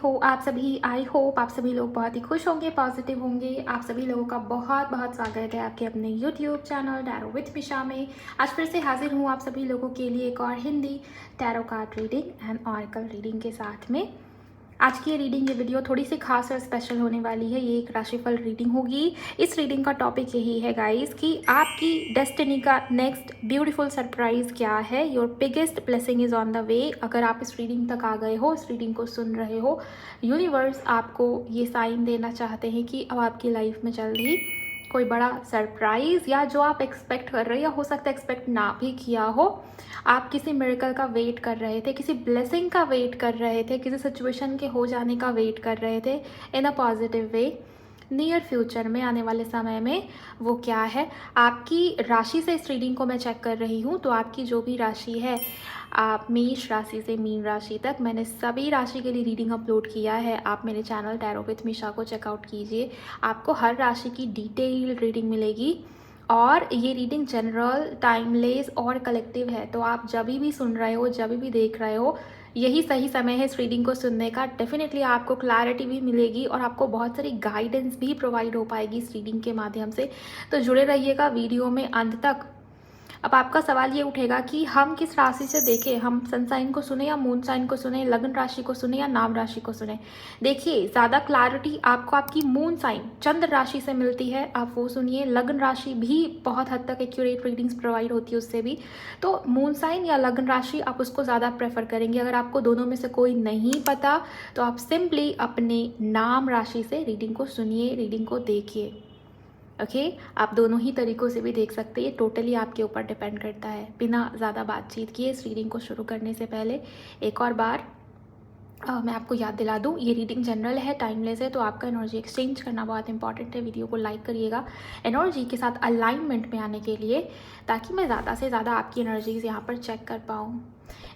हो आप सभी। आई होप आप सभी लोग बहुत ही खुश होंगे, पॉजिटिव होंगे। आप सभी लोगों का बहुत बहुत स्वागत है आपके अपने यूट्यूब चैनल टैरो विथ मिशा में। आज फिर से हाजिर हूँ आप सभी लोगों के लिए एक और Hindi tarot card reading and oracle reading के साथ में। आज की ये वीडियो थोड़ी सी खास और स्पेशल होने वाली है। ये एक राशिफल रीडिंग होगी। इस रीडिंग का टॉपिक यही है गाइस कि आपकी डेस्टिनी का नेक्स्ट ब्यूटीफुल सरप्राइज क्या है। Your biggest blessing is on the way. अगर आप इस रीडिंग तक आ गए हो, इस रीडिंग को सुन रहे हो, यूनिवर्स आपको ये साइन देना चाहते हैं कि अब आपकी लाइफ में चल रही कोई बड़ा सरप्राइज या जो आप एक्सपेक्ट कर रहे हो या हो सकता है एक्सपेक्ट ना भी किया हो, आप किसी मिरेकल का वेट कर रहे थे, किसी ब्लेसिंग का वेट कर रहे थे, किसी सिचुएशन के हो जाने का वेट कर रहे थे in a positive way, near future में आने वाले समय में वो क्या है। आपकी राशि से इस रीडिंग को मैं चेक कर रही हूँ, तो आपकी जो भी राशि है, आप मेष राशि से मीन राशि तक, मैंने सभी राशि के लिए रीडिंग अपलोड किया है। आप मेरे चैनल टैरो विथ मिशा को चेकआउट कीजिए, आपको हर राशि की डिटेल रीडिंग मिलेगी। और ये रीडिंग जनरल, टाइमलेस और कलेक्टिव है, तो आप जब भी सुन रहे हो, जब भी देख रहे हो, यही सही समय है इस रीडिंग को सुनने का। डेफिनेटली आपको क्लैरिटी भी मिलेगी और आपको बहुत सारी गाइडेंस भी प्रोवाइड हो पाएगी इस रीडिंग के माध्यम से। तो जुड़े रहिएगा वीडियो में अंत तक। अब आपका सवाल ये उठेगा कि हम किस राशि से देखें, हम सन साइन को सुने या मून साइन को सुने, लग्न राशि को सुने या नाम राशि को सुने। देखिए, ज़्यादा क्लैरिटी आपको आपकी मून साइन चंद्र राशि से मिलती है, आप वो सुनिए। लग्न राशि भी बहुत हद तक एक्यूरेट रीडिंग्स प्रोवाइड होती है उससे भी। तो मून साइन या लग्न राशि आप उसको ज़्यादा प्रेफर करेंगे। अगर आपको दोनों में से कोई नहीं पता तो आप सिंपली अपने नाम राशि से रीडिंग को सुनिए, रीडिंग को देखिए। ओके आप दोनों ही तरीक़ों से भी देख सकते हैं, ये टोटली आपके ऊपर डिपेंड करता है। बिना ज़्यादा बातचीत किए इस रीडिंग को शुरू करने से पहले एक और बार मैं आपको याद दिला दूँ, ये रीडिंग जनरल है, टाइमलेस है, तो आपका एनर्जी एक्सचेंज करना बहुत इंपॉर्टेंट है। वीडियो को लाइक करिएगा एनर्जी के साथ अलाइनमेंट में आने के लिए, ताकि मैं ज़्यादा से ज़्यादा आपकी एनर्जीज यहाँ पर चेक कर पाऊँ।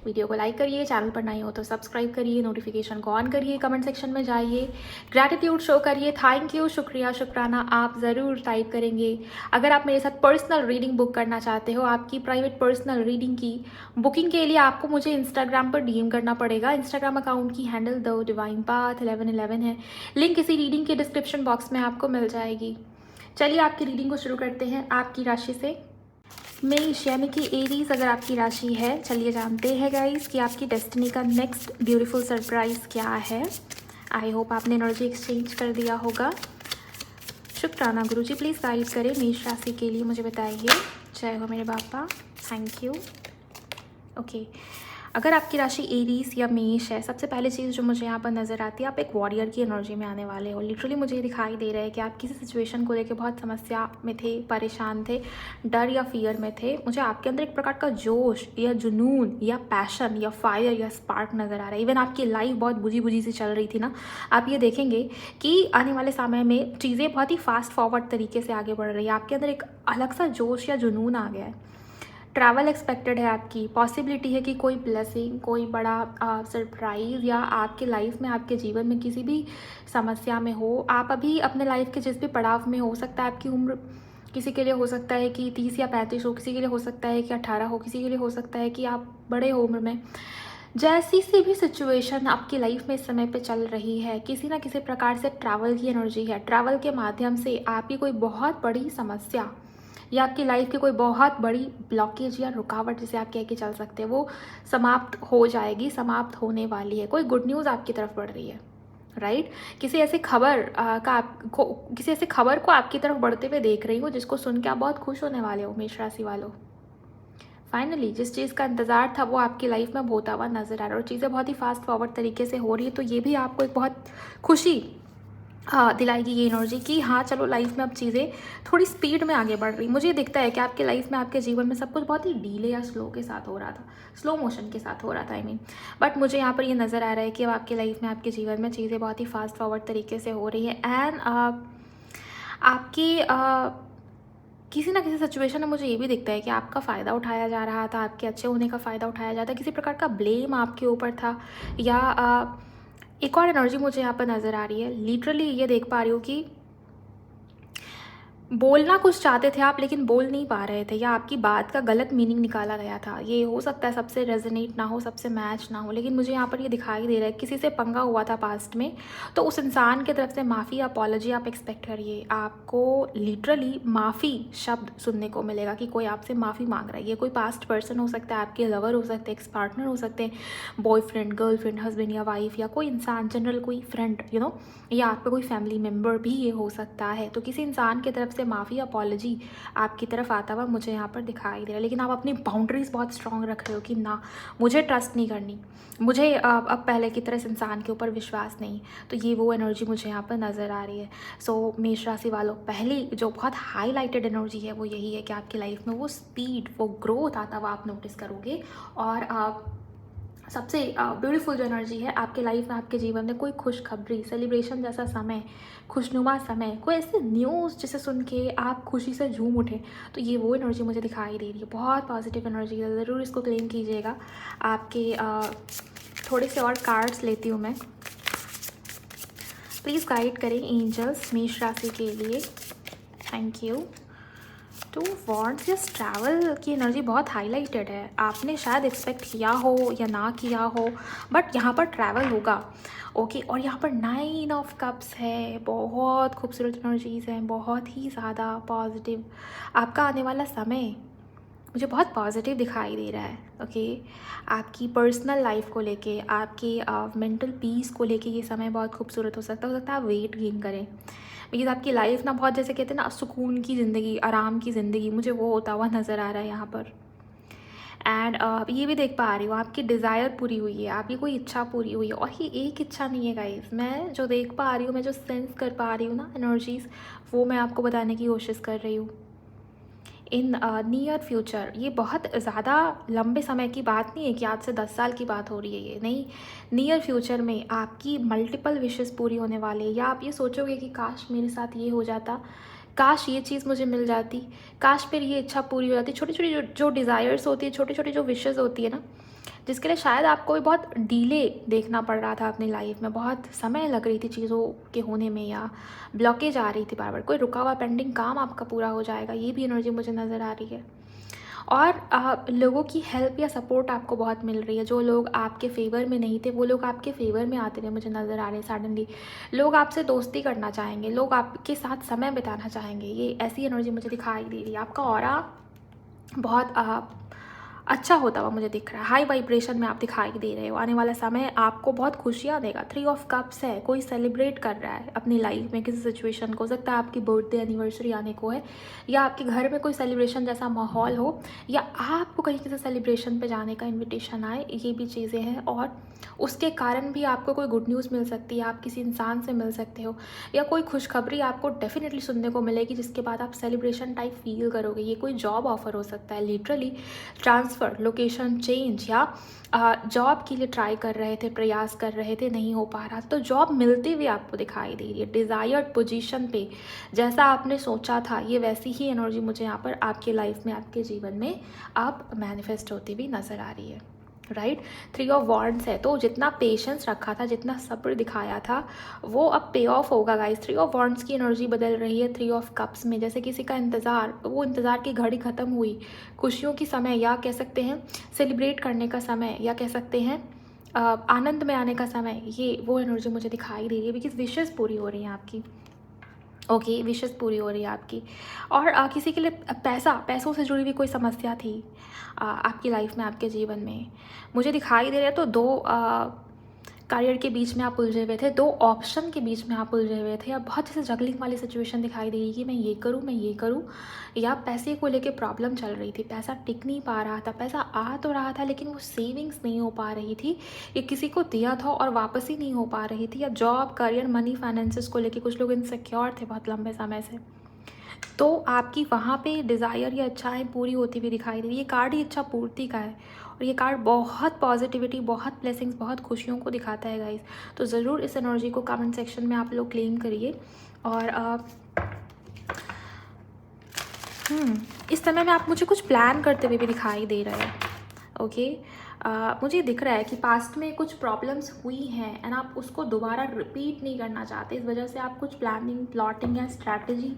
वीडियो को लाइक करिए, चैनल पर नए हो तो सब्सक्राइब करिए, नोटिफिकेशन को ऑन करिए, कमेंट सेक्शन में जाइए, ग्रैटिट्यूड शो करिए, थैंक यू, शुक्रिया, शुक्राना आप ज़रूर टाइप करेंगे। अगर आप मेरे साथ पर्सनल रीडिंग बुक करना चाहते हो, आपकी प्राइवेट पर्सनल रीडिंग की बुकिंग के लिए आपको मुझे इंस्टाग्राम पर डीएम करना पड़ेगा। इंस्टाग्राम अकाउंट की हैंडल द डिवाइन पाथ 1111 है। लिंक इसी रीडिंग के डिस्क्रिप्शन बॉक्स में आपको मिल जाएगी। चलिए आपकी रीडिंग को शुरू करते हैं आपकी राशि से। मेष यानी कि एरीज अगर आपकी राशि है, चलिए जानते हैं गाइस कि आपकी डेस्टिनी का नेक्स्ट ब्यूटीफुल सरप्राइज क्या है। आई होप आपने एनर्जी एक्सचेंज कर दिया होगा। शुक्राना गुरुजी, प्लीज़ गाइड करें मेष राशि के लिए, मुझे बताइए। जय हो मेरे बापा, थैंक यू। ओके अगर आपकी राशि एरीज या मेष है, सबसे पहले चीज़ जो मुझे यहाँ पर नज़र आती है, आप एक वॉरियर की एनर्जी में आने वाले हो। लिटरली मुझे दिखाई दे रहा है कि आप किसी सिचुएशन को लेकर बहुत समस्या में थे, परेशान थे, डर या फियर में थे। मुझे आपके अंदर एक प्रकार का जोश या जुनून या पैशन या फायर या स्पार्क नज़र आ रहा है। इवन आपकी लाइफ बहुत बुझी बुझी सी चल रही थी ना, आप ये देखेंगे कि आने वाले समय में चीज़ें बहुत ही फास्ट फॉरवर्ड तरीके से आगे बढ़ रही है। आपके अंदर एक अलग सा जोश या जुनून आ गया है। ट्रैवल एक्सपेक्टेड है आपकी, पॉसिबिलिटी है कि कोई ब्लेसिंग, कोई बड़ा सरप्राइज़ या आपके लाइफ में, आपके जीवन में किसी भी समस्या में हो, आप अभी अपने लाइफ के जिस भी पड़ाव में हो सकता है, आपकी उम्र किसी के लिए हो सकता है कि 30 या 35 हो, किसी के लिए हो सकता है कि 18 हो, किसी के लिए हो सकता है कि आप बड़े हो उम्र में। जैसी सी भी सिचुएशन आपकी लाइफ में इस समय पे चल रही है, किसी ना किसी प्रकार से ट्रैवल की एनर्जी है। ट्रैवल के माध्यम से आपकी कोई बहुत बड़ी समस्या या आपकी लाइफ की कोई बहुत बड़ी ब्लॉकेज या रुकावट, जिसे आप कह के चल सकते हैं, वो समाप्त हो जाएगी, समाप्त होने वाली है। कोई गुड न्यूज़ आपकी तरफ बढ़ रही है, राइट। किसी ऐसी खबर किसी ऐसी खबर को आपकी तरफ बढ़ते हुए देख रही हो, जिसको सुन के आप बहुत खुश होने वाले हो मेष राशि वालों। फाइनली जिस चीज़ का इंतज़ार था वो आपकी लाइफ में होता हुआ नज़र आ रहा है, और चीज़ें बहुत ही फास्ट फॉरवर्ड तरीके से हो रही है। तो ये भी आपको एक बहुत खुशी दिलाएगी ये एनर्जी कि हाँ चलो लाइफ में अब चीज़ें थोड़ी स्पीड में आगे बढ़ रही। मुझे दिखता है कि आपके लाइफ में, आपके जीवन में सब कुछ बहुत ही डीले या स्लो के साथ हो रहा था, स्लो मोशन के साथ हो रहा था आई मीन। बट मुझे यहाँ पर ये नज़र आ रहा है कि अब आपके लाइफ में, आपके जीवन में चीज़ें बहुत ही फास्ट फॉरवर्ड तरीके से हो रही है। एंड आपकी किसी ना किसी सिचुएशन में मुझे ये भी दिखता है कि आपका फ़ायदा उठाया जा रहा था, आपके अच्छे होने का फ़ायदा उठाया जाता है, किसी प्रकार का ब्लेम आपके ऊपर था। या एक और एनर्जी मुझे यहाँ पर नज़र आ रही है, लिटरली ये देख पा रही हूँ कि बोलना कुछ चाहते थे आप लेकिन बोल नहीं पा रहे थे, या आपकी बात का गलत मीनिंग निकाला गया था। ये हो सकता है सबसे रेजोनेट ना हो, सबसे मैच ना हो, लेकिन मुझे यहाँ पर ये दिखाई दे रहा है किसी से पंगा हुआ था पास्ट में, तो उस इंसान की तरफ से माफ़ी, अपॉलॉजी आप एक्सपेक्ट करिए। आपको लिटरली माफ़ी शब्द सुनने को मिलेगा कि कोई आपसे माफ़ी मांग रहा है। ये कोई पास्ट पर्सन हो सकता है, आपके लवर हो सकते हैं, एक्स पार्टनर हो सकते हैं, बॉयफ्रेंड, गर्लफ्रेंड, हस्बैंड या वाइफ, या कोई इंसान जनरल, कोई फ्रेंड, या आपका कोई फैमिली मेम्बर भी ये हो सकता है। तो किसी इंसान की तरफ से माफ़ी, अपॉलॉजी आपकी तरफ आता हुआ मुझे यहाँ पर दिखाई दे रहा है। लेकिन आप अपनी बाउंड्रीज बहुत स्ट्रॉन्ग रख रहे हो कि ना, मुझे ट्रस्ट नहीं करनी, मुझे अब पहले की तरह इस इंसान के ऊपर विश्वास नहीं। तो ये वो एनर्जी मुझे यहाँ पर नज़र आ रही है। सो मेष राशि वालों, पहली जो बहुत हाईलाइटेड एनर्जी है वो यही है कि आपकी लाइफ में वो स्पीड, वो ग्रोथ आता हुआ आप नोटिस करोगे। और सबसे ब्यूटीफुल जो एनर्जी है आपके लाइफ में, आपके जीवन में कोई खुशखबरी, सेलिब्रेशन जैसा समय, खुशनुमा समय, कोई ऐसे न्यूज़ जिसे सुन के आप खुशी से झूम उठे, तो ये वो एनर्जी मुझे दिखाई दे रही है। बहुत पॉजिटिव एनर्जी है, ज़रूर इसको क्लेम कीजिएगा। आपके थोड़े से और कार्ड्स लेती हूँ मैं, प्लीज़ गाइड करें एंजल्स मेष राशि के लिए। Thank you. Two wands, yes, travel की एनर्जी बहुत हाईलाइटेड है। आपने शायद एक्सपेक्ट किया हो या ना किया हो, बट यहाँ पर ट्रैवल होगा। ओके, और यहाँ पर 9 ऑफ कप्स है, बहुत खूबसूरत एनर्जीज हैं, बहुत ही ज़्यादा पॉजिटिव। आपका आने वाला समय मुझे बहुत पॉजिटिव दिखाई दे रहा है। ओके, आपकी पर्सनल लाइफ को लेके, आपकी मेंटल पीस को लेके ये समय बहुत खूबसूरत हो सकता है आप वेट गेन करें। बिकॉज आपकी लाइफ ना बहुत, जैसे कहते हैं ना, सुकून की ज़िंदगी, आराम की ज़िंदगी, मुझे वो होता हुआ नज़र आ रहा है यहाँ पर। एंड ये भी देख पा रही हूँ आपकी डिज़ायर पूरी हुई है, आपकी कोई इच्छा पूरी हुई है। और ये एक इच्छा नहीं है गाइस, मैं जो देख पा रही हूँ, मैं जो सेंस कर पा रही हूँ ना एनर्जीज़, वो मैं आपको बताने की कोशिश कर रही हूँ। इन नियर फ्यूचर, ये बहुत ज़्यादा लंबे समय की बात नहीं है कि आज से 10 साल की बात हो रही है, ये नहीं। नियर फ्यूचर में आपकी मल्टीपल विशेस पूरी होने वाले, या आप ये सोचोगे कि काश मेरे साथ ये हो जाता, काश ये चीज़ मुझे मिल जाती, काश फिर ये इच्छा पूरी हो जाती। छोटी छोटी जो डिज़ायर्स होती है, छोटी छोटी जो विशेज़ होती है ना, जिसके लिए शायद आपको भी बहुत डीले देखना पड़ रहा था अपनी लाइफ में, बहुत समय लग रही थी चीज़ों के होने में, या ब्लॉकेज आ रही थी बार बार, कोई रुका हुआ पेंडिंग काम आपका पूरा हो जाएगा, ये भी एनर्जी मुझे नज़र आ रही है। और लोगों की हेल्प या सपोर्ट आपको बहुत मिल रही है। जो लोग आपके फेवर में नहीं थे, वो लोग आपके फेवर में आते हुए मुझे नज़र आ रहे हैं। सडनली लोग आपसे दोस्ती करना चाहेंगे, लोग आपके साथ समय बिताना चाहेंगे, ये ऐसी एनर्जी मुझे दिखाई दे रही है। आपका ऑरा बहुत अच्छा होता हुआ मुझे दिख रहा है, हाई वाइब्रेशन में आप दिखाई दे रहे हो। आने वाला समय आपको बहुत खुशियाँ देगा। 3 ऑफ कप्स है, कोई सेलिब्रेट कर रहा है अपनी लाइफ में किसी सिचुएशन को। हो सकता है आपकी बर्थडे एनिवर्सरी आने को है, या आपके घर में कोई सेलिब्रेशन जैसा माहौल हो, या आपको कहीं किसी सेलिब्रेशन पे जाने का इन्विटेशन आए, ये भी चीज़ें हैं। और उसके कारण भी आपको कोई गुड न्यूज़ मिल सकती है, आप किसी इंसान से मिल सकते हो, या कोई खुशखबरी आपको डेफिनेटली सुनने को मिलेगी, जिसके बाद आप सेलिब्रेशन टाइप फील करोगे। ये कोई जॉब ऑफर हो सकता है, लिटरली ट्रांसफ़र, लोकेशन चेंज, या जॉब के लिए ट्राई कर रहे थे, प्रयास कर रहे थे, नहीं हो पा रहा, तो जॉब मिलते हुए आपको दिखाई दे रही है। डिज़ायर्ड पोजीशन पे जैसा आपने सोचा था, ये वैसी ही एनर्जी मुझे यहाँ पर आपके लाइफ में, आपके जीवन में आप मैनिफेस्ट होती हुई नज़र आ रही है। राइट, 3 ऑफ वॉन्ड्स है, तो जितना पेशेंस रखा था, जितना सब्र दिखाया था, वो अब पे ऑफ होगा गाइस। 3 ऑफ वॉन्ड्स की एनर्जी बदल रही है 3 ऑफ कप्स में। जैसे किसी का इंतज़ार, वो इंतज़ार की घड़ी ख़त्म हुई, खुशियों की समय, या कह सकते हैं सेलिब्रेट करने का समय, या कह सकते हैं आनंद में आने का समय, ये वो एनर्जी मुझे दिखाई दे रही है। बिकॉज विशेज़ पूरी हो रही हैं आपकी। ओके, विशेष पूरी हो रही है आपकी। और किसी के लिए पैसों से जुड़ी हुई कोई समस्या थी आपकी लाइफ में, आपके जीवन में, मुझे दिखाई दे रहा है। तो 2 करियर के बीच में आप उलझे हुए थे, 2 ऑप्शन के बीच में आप उलझे हुए थे, या बहुत जैसे जगलिंग वाली सिचुएशन दिखाई दे रही कि मैं ये करूँ, या पैसे को लेके प्रॉब्लम चल रही थी, पैसा टिक नहीं पा रहा था, पैसा आ तो रहा था लेकिन वो सेविंग्स नहीं हो पा रही थी, या किसी को दिया था और वापस ही नहीं हो पा रही थी, या जॉब, करियर, मनी, फाइनेंसेस को लेके कुछ लोग इनसिक्योर थे बहुत लंबे समय से। तो आपकी वहाँ पे डिज़ायर या इच्छाएँ पूरी होती हुई दिखाई दे रही है। ये कार्ड ही इच्छा पूर्ति का है, और ये कार्ड बहुत पॉजिटिविटी, बहुत ब्लेसिंग्स, बहुत खुशियों को दिखाता है गाइस। तो ज़रूर इस एनर्जी को कमेंट सेक्शन में आप लोग क्लेम करिए। और इस समय में आप मुझे कुछ प्लान करते हुए भी दिखाई दे रहे हैं। ओके, मुझे दिख रहा है कि पास्ट में कुछ प्रॉब्लम्स हुई हैं एंड आप उसको दोबारा रिपीट नहीं करना चाहते। इस वजह से आप कुछ प्लानिंग, प्लॉटिंग या स्ट्रैटेजी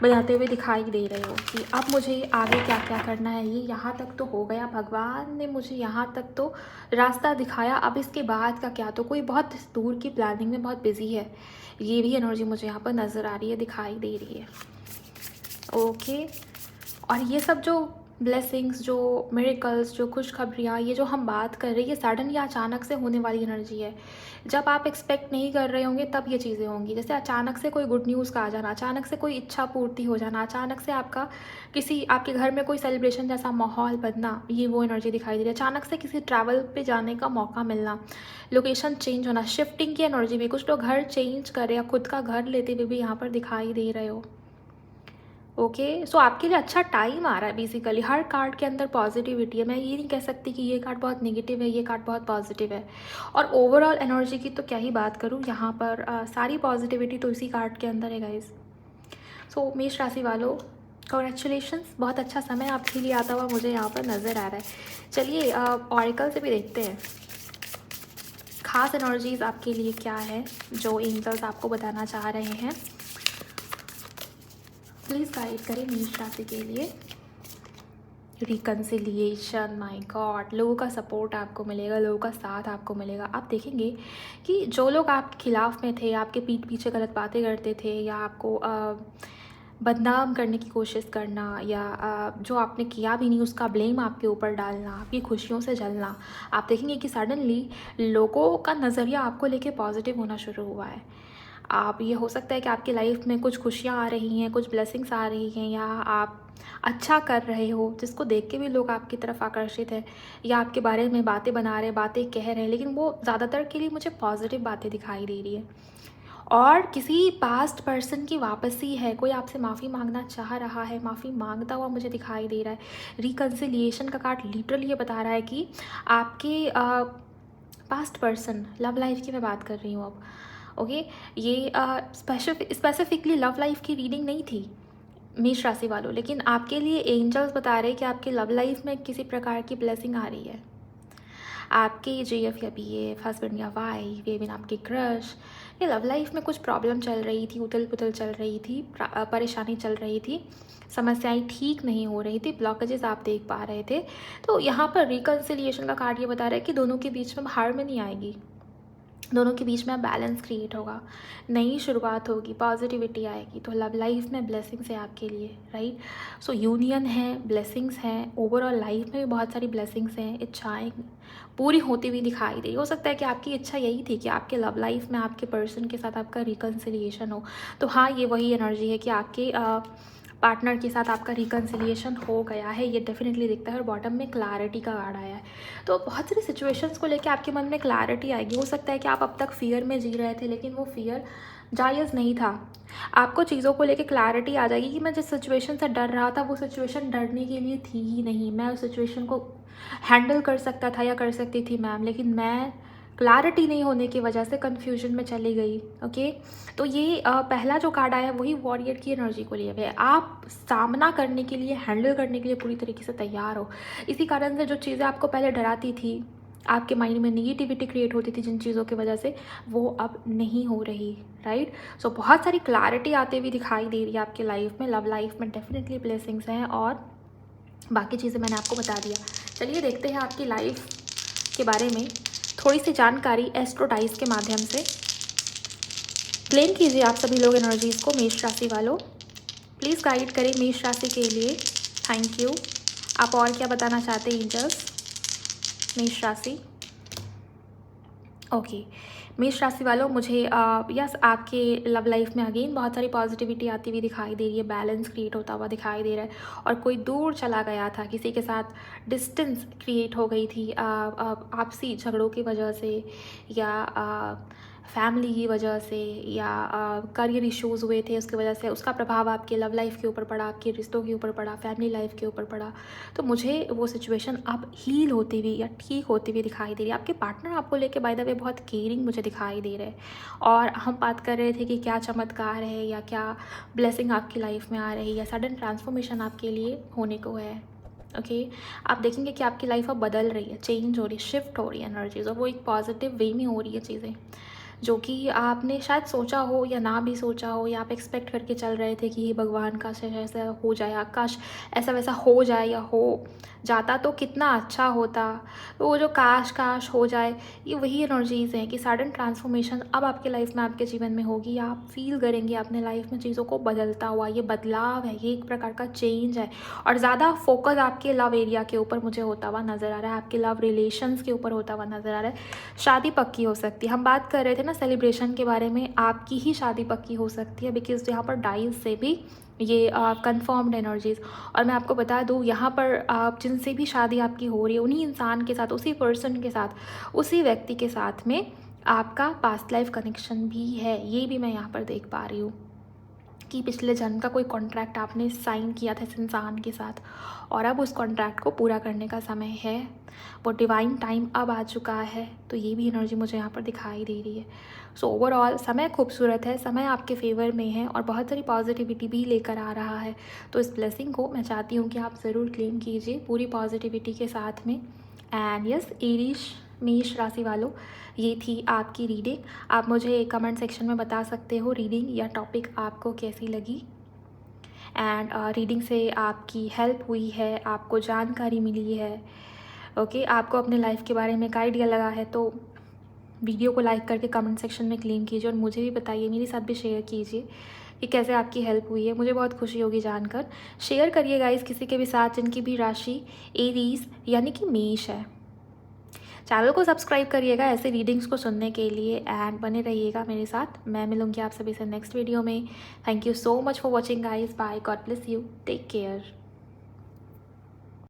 बनाते हुए दिखाई दे रहे हो कि अब मुझे आगे क्या क्या करना है। ये यहाँ तक तो हो गया, भगवान ने मुझे यहाँ तक तो रास्ता दिखाया, अब इसके बाद का क्या। तो कोई बहुत दूर की प्लानिंग में बहुत बिजी है, ये भी एनर्जी मुझे यहाँ पर नज़र आ रही है, दिखाई दे रही है। ओके, और ये सब जो ब्लेसिंग्स, जो मिरेकल्स, जो खुशखबरियाँ, ये जो हम बात कर रहे हैं, ये सडन या अचानक से होने वाली एनर्जी है। जब आप एक्सपेक्ट नहीं कर रहे होंगे तब ये चीज़ें होंगी। जैसे अचानक से कोई गुड न्यूज़ का आ जाना, अचानक से कोई इच्छा पूर्ति हो जाना, अचानक से आपके घर में कोई सेलिब्रेशन जैसा माहौल बनना, ये वो एनर्जी दिखाई दे रही है। अचानक से किसी ट्रैवल पे जाने का मौका मिलना, लोकेशन चेंज होना, शिफ्टिंग की एनर्जी भी। कुछ लोग घर चेंज कर रहे हैं, खुद का घर लेते हुए भी यहाँ पर दिखाई दे रहे हो। ओके, सो आपके लिए अच्छा टाइम आ रहा है। बेसिकली हर कार्ड के अंदर पॉजिटिविटी है। मैं ये नहीं कह सकती कि ये कार्ड बहुत नेगेटिव है, ये कार्ड बहुत पॉजिटिव है। और ओवरऑल एनर्जी की तो क्या ही बात करूँ, यहाँ पर सारी पॉजिटिविटी तो इसी कार्ड के अंदर है गाइज। सो मेष राशि वालों, कॉन्ग्रेचुलेशंस, बहुत अच्छा समय आपके लिए आता हुआ मुझे यहाँ पर नज़र आ रहा है। चलिए ऑरिकल से भी देखते हैं खास एनर्जीज आपके लिए क्या है जो एंजल्स आपको बताना चाह रहे हैं। प्लीज़ गाइड करें मेष राशि के लिए। रिकन्सिलिएशन, माय गॉड, लोगों का सपोर्ट आपको मिलेगा, लोगों का साथ आपको मिलेगा। आप देखेंगे कि जो लोग आपके खिलाफ में थे, आपके पीठ पीछे गलत बातें करते थे या आपको बदनाम करने की कोशिश करना या जो आपने किया भी नहीं उसका ब्लेम आपके ऊपर डालना, आपकी खुशियों से जलना, आप देखेंगे कि सडनली लोगों का नज़रिया आपको लेके पॉजिटिव होना शुरू हुआ है। आप, ये हो सकता है कि आपकी लाइफ में कुछ खुशियाँ आ रही हैं, कुछ ब्लेसिंग्स आ रही हैं, या आप अच्छा कर रहे हो जिसको देख के भी लोग आपकी तरफ आकर्षित है, या आपके बारे में बातें बना रहे, बातें कह रहे हैं, लेकिन वो ज़्यादातर के लिए मुझे पॉजिटिव बातें दिखाई दे रही है। और किसी पास्ट पर्सन की वापसी है, कोई आपसे माफ़ी मांगना चाह रहा है, माफ़ी मांगता हुआ मुझे दिखाई दे रहा है। रिकन्सिलिएशन का कार्ड लिटरली ये बता रहा है कि आपके पास्ट पर्सन, लव लाइफ की मैं बात कर रही हूँ अब। ओके, ये स्पेसिफिकली लव लाइफ की रीडिंग नहीं थी मेष राशि वालों, लेकिन आपके लिए एंजल्स बता रहे हैं कि आपके लव लाइफ में किसी प्रकार की ब्लेसिंग आ रही है। आपके JF या BF, हस्बैंड या वाइफ, इवन आपके क्रश, ये लव लाइफ में कुछ प्रॉब्लम चल रही थी, उथल पुथल चल रही थी, परेशानी चल रही थी, समस्याएं ठीक नहीं हो रही थी, ब्लॉकेजेस आप देख पा रहे थे। तो यहाँ पर रिकन्सिलिएशन का कार्ड ये बता रहा है कि दोनों के बीच में हार्मनी आएगी, दोनों के बीच में बैलेंस क्रिएट होगा, नई शुरुआत होगी, पॉजिटिविटी आएगी। तो लव लाइफ में ब्लेसिंग्स है आपके लिए, राइट। सो यूनियन है, ब्लेसिंग्स हैं, ओवरऑल लाइफ में भी बहुत सारी ब्लेसिंग्स हैं, इच्छाएं पूरी होती हुई दिखाई दे। हो सकता है कि आपकी इच्छा यही थी कि आपके लव लाइफ में आपके पर्सन के साथ आपका रिकन्सिलिएशन हो। तो हाँ, ये वही एनर्जी है कि आपके पार्टनर के साथ आपका रिकन्सिलिएशन हो गया है, ये डेफिनेटली दिखता है। और बॉटम में क्लैरिटी का कार्ड आया है। तो बहुत सारी सिचुएशंस को लेकर आपके मन में क्लैरिटी आएगी। हो सकता है कि आप अब तक फियर में जी रहे थे, लेकिन वो फियर जायज़ नहीं था। आपको चीज़ों को लेकर क्लैरिटी आ जाएगी कि मैं जिस सिचुएशन से डर रहा था वो सिचुएशन डरने के लिए थी ही नहीं, मैं उस सिचुएशन को हैंडल कर सकता था या कर सकती थी मैम, लेकिन मैं क्लैरिटी नहीं होने की वजह से कन्फ्यूजन में चली गई। ओके, तो ये पहला जो कार्ड आया है वही वॉरियर की एनर्जी को लिए हुए है। आप सामना करने के लिए, हैंडल करने के लिए पूरी तरीके से तैयार हो। इसी कारण से जो चीज़ें आपको पहले डराती थी, आपके माइंड में नेगेटिविटी क्रिएट होती थी जिन चीज़ों की वजह से, वो अब नहीं हो रही, राइट। सो बहुत सारी क्लैरिटी आते हुए दिखाई दे रही है आपकी लाइफ में। लव लाइफ में डेफिनेटली ब्लेसिंग्स हैं और बाकी चीज़ें मैंने आपको बता दिया। चलिए देखते हैं आपकी लाइफ के बारे में थोड़ी सी जानकारी एस्ट्रो डाइस के माध्यम से। क्लेम कीजिए आप सभी लोग एनर्जीज़ को। मेष राशि वालों, प्लीज़ गाइड करें मेष राशि के लिए। Thank you. आप और क्या बताना चाहते हैं एंजल्स? मेष राशि, ओके। मेष राशि वालों, मुझे यस आपके लव लाइफ में अगेन बहुत सारी पॉजिटिविटी आती हुई दिखाई दे रही है, बैलेंस क्रिएट होता हुआ दिखाई दे रहा है। और कोई दूर चला गया था, किसी के साथ डिस्टेंस क्रिएट हो गई थी आपसी झगड़ों की वजह से, या फैमिली की वजह से, या करियर इश्यूज़ हुए थे उसकी वजह से, उसका प्रभाव आपके लव लाइफ के ऊपर पड़ा, आपके रिश्तों के ऊपर पड़ा, फैमिली लाइफ के ऊपर पड़ा। तो मुझे वो सिचुएशन अब हील होती हुई या ठीक होती हुई दिखाई दे रही है। आपके पार्टनर आपको लेके बाय द वे बहुत केयरिंग मुझे दिखाई दे रहे हैं। और हम बात कर रहे थे कि क्या चमत्कार है या क्या ब्लेसिंग आपकी लाइफ में आ रही है, या सडन ट्रांसफॉर्मेशन आपके लिए होने को है। ओके आप देखेंगे कि आपकी लाइफ अब बदल रही है, चेंज हो रही है, शिफ्ट हो रही है एनर्जीज, और वो एक पॉजिटिव वे में हो रही है चीज़ें, जो कि आपने शायद सोचा हो या ना भी सोचा हो, या आप एक्सपेक्ट करके चल रहे थे कि ये भगवान काश ऐसा हो जाए, काश ऐसा वैसा हो जाए, या हो जाता तो कितना अच्छा होता। तो वो जो काश काश हो जाए, ये वही एनर्जीज़ हैं कि सडन ट्रांसफॉर्मेशन अब आपके लाइफ में, आपके जीवन में होगी। आप फील करेंगे अपने लाइफ में चीज़ों को बदलता हुआ, ये बदलाव है, ये एक प्रकार का चेंज है। और ज़्यादा फोकस आपके लव एरिया के ऊपर मुझे होता हुआ नज़र आ रहा है, आपके लव रिलेशंस के ऊपर होता हुआ नज़र आ रहा है। शादी पक्की हो सकती है, हम बात कर रहे थे ना सेलिब्रेशन के बारे में, आपकी ही शादी पक्की हो सकती है, बिकॉज यहाँ पर डाइस से भी ये कंफर्म्ड एनर्जीज़। और मैं आपको बता दूँ, यहाँ पर आप जिनसे भी शादी आपकी हो रही है, उन्हीं इंसान के साथ, उसी पर्सन के साथ, उसी व्यक्ति के साथ में आपका पास्ट लाइफ कनेक्शन भी है। ये भी मैं यहाँ पर देख पा रही हूँ कि पिछले जन्म का कोई कॉन्ट्रैक्ट आपने साइन किया था इस इंसान के साथ, और अब उस कॉन्ट्रैक्ट को पूरा करने का समय है, वो डिवाइन टाइम अब आ चुका है। तो ये भी एनर्जी मुझे यहाँ पर दिखाई दे रही है। सो ओवरऑल समय खूबसूरत है, समय आपके फेवर में है, और बहुत सारी पॉजिटिविटी भी लेकर आ रहा है। तो इस ब्लेसिंग को मैं चाहती हूँ कि आप ज़रूर क्लेम कीजिए पूरी पॉजिटिविटी के साथ में। एंड यस एरीज मेष राशि वालों, ये थी आपकी रीडिंग। आप मुझे कमेंट सेक्शन में बता सकते हो रीडिंग या टॉपिक आपको कैसी लगी, एंड रीडिंग से आपकी हेल्प हुई है, आपको जानकारी मिली है, ओके आपको अपने लाइफ के बारे में एक आइडिया लगा है, तो वीडियो को लाइक करके कमेंट सेक्शन में क्लेम कीजिए, और मुझे भी बताइए, मेरे साथ भी शेयर कीजिए कि कैसे आपकी हेल्प हुई है। मुझे बहुत खुशी होगी जानकर। शेयर करिए गाइस किसी के भी साथ जिनकी भी राशि एरीज यानी कि मेष है। चैनल को सब्सक्राइब करिएगा ऐसे रीडिंग्स को सुनने के लिए, एंड बने रहिएगा मेरे साथ। मैं मिलूंगी आप सभी से नेक्स्ट वीडियो में। Thank you so much for watching guys, bye, God bless you, take care.